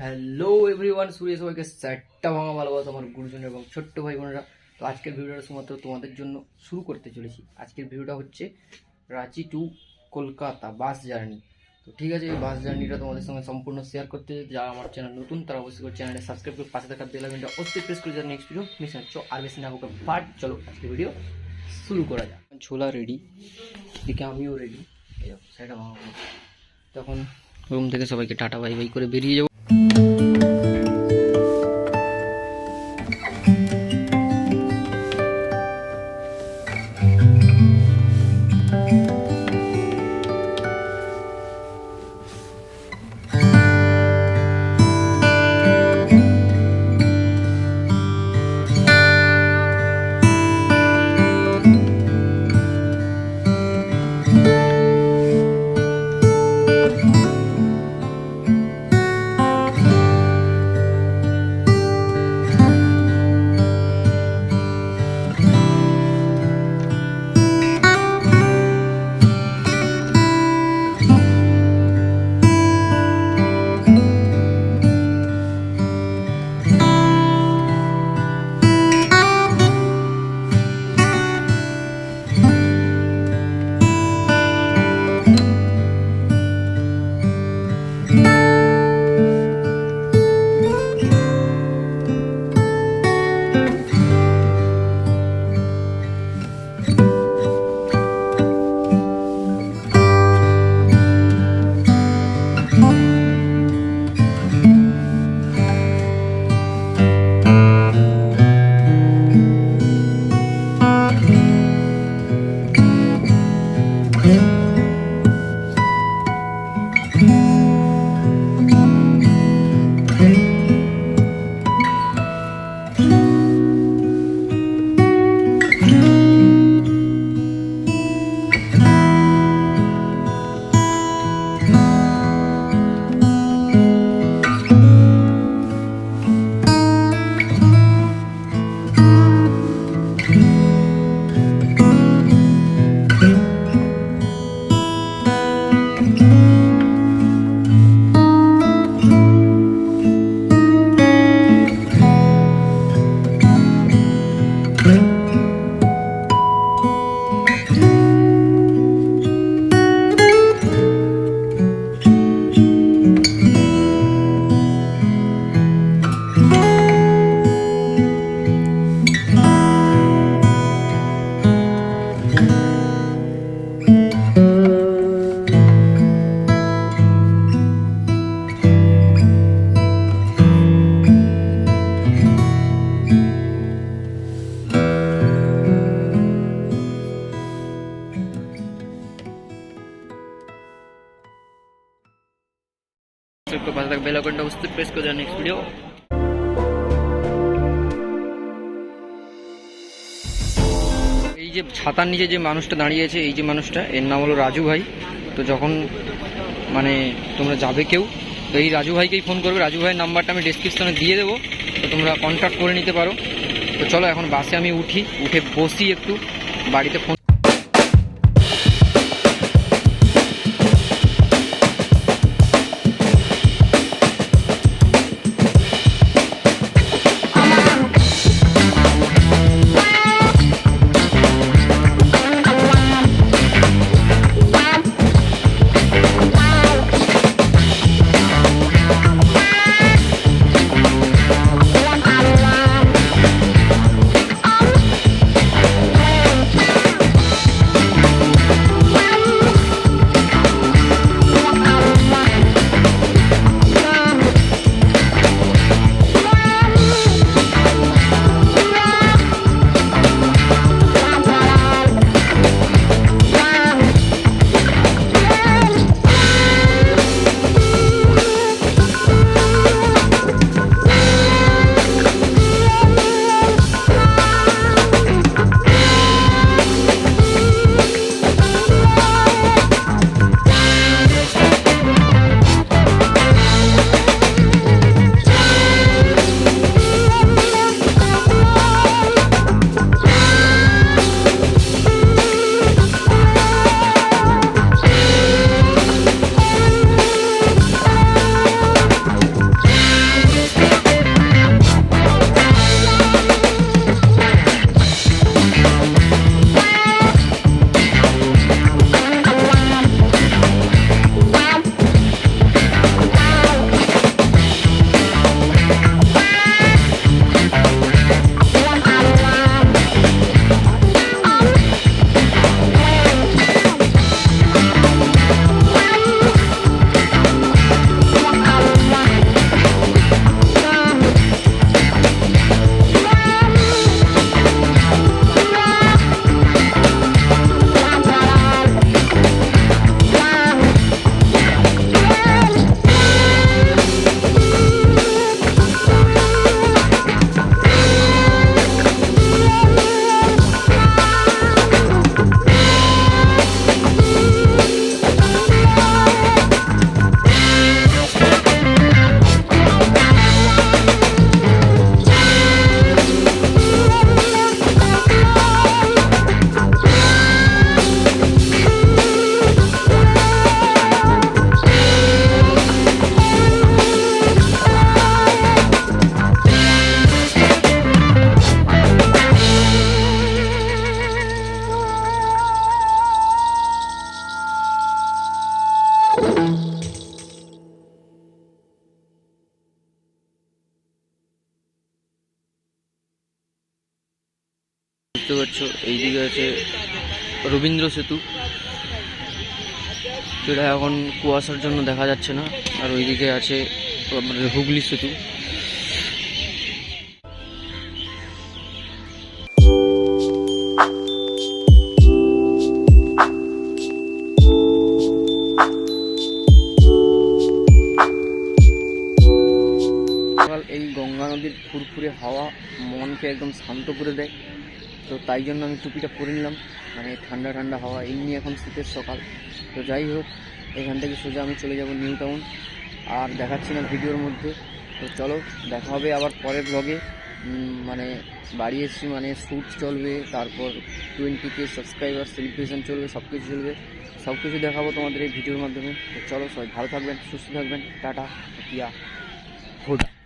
Hello everyone, সূর্য সবাইকে চারটা ভাঙা ভালোবাসা আমার গুরুজন এবং ছোট্ট ভাই বোনেরা। তো আজকের ভিডিওটা শুধুমাত্র তোমাদের জন্য শুরু করতে চলেছি। আজকের ভিডিওটা হচ্ছে Ranchi to Kolkata bus journey. তো ঠিক আছে, এই বাস জার্নিটা তোমাদের সঙ্গে সম্পূর্ণ শেয়ার করতে, যারা আমার চ্যানেল নতুন তারা অবশ্যই করে চ্যানেলটা সাবস্ক্রাইব করে পাশে থাকা বেল আইকনটা অবশ্যই প্রেস করে যারা নেক্সট ভিডিও মিস না হচ্ছে। আর বেশি না হোক পার্ট, চলো আজকের ভিডিও শুরু করা যাক। ছোলা রেডি, এদিকে আমিও রেডি, সেটা ভাঙা। তখন রুম থেকে সবাইকে টাটা বাই বাই করে বেরিয়ে যাবো। পাশে থাকা বেল আইকনটা অবশ্যই প্রেস করে নেক্সট ভিডিও। এই যে ছাতার নিচে যে মানুষটা দাঁড়িয়েছে, এই যে মানুষটা, এর নাম হলো রাজু ভাই। তো যখন মানে তোমরা যাবে কেউ, তো এই রাজু ভাইকেই ফোন করবে। রাজু ভাইয়ের নাম্বারটা আমি ডেসক্রিপশনে দিয়ে দেবো, তো তোমরা কন্ট্যাক্ট করে নিতে পারো। তো চলো এখন বাসে আমি উঠে বসি, একটু বাড়িতে ফোন। বুঝতে পারছো এইদিকে আছে রবীন্দ্র সেতু, যেটা এখন কুয়াশার জন্য দেখা যাচ্ছে না। আর ওইদিকে আছে আমাদের হুগলি সেতু। এই গঙ্গা নদীর ফুরফুরে হাওয়া মনকে একদম শান্ত করে দেয়, তো তাই জন্য আমি টুপিটা পরে নিলাম। মানে ঠান্ডা ঠান্ডা হাওয়া, এমনি এখন শীতের সকাল। তো যাই হোক, এখান থেকে সোজা আমি চলে যাব নিউ টাউন, আর দেখাচ্ছি না ভিডিওর মধ্যে। তো চলো দেখা হবে আবার পরের ব্লগে। মানে বাড়ি এসেছি, মানে শ্যুট চলবে, তারপর 20K সাবস্ক্রাইবার সেলিব্রেশন চলবে, সব কিছু চলবে, সব কিছু দেখাবো তোমাদের এই ভিডিওর মাধ্যমে। তো চলো, সবাই ভালো থাকবেন, সুস্থ থাকবেন, টাটা, কিয়া, হুডা।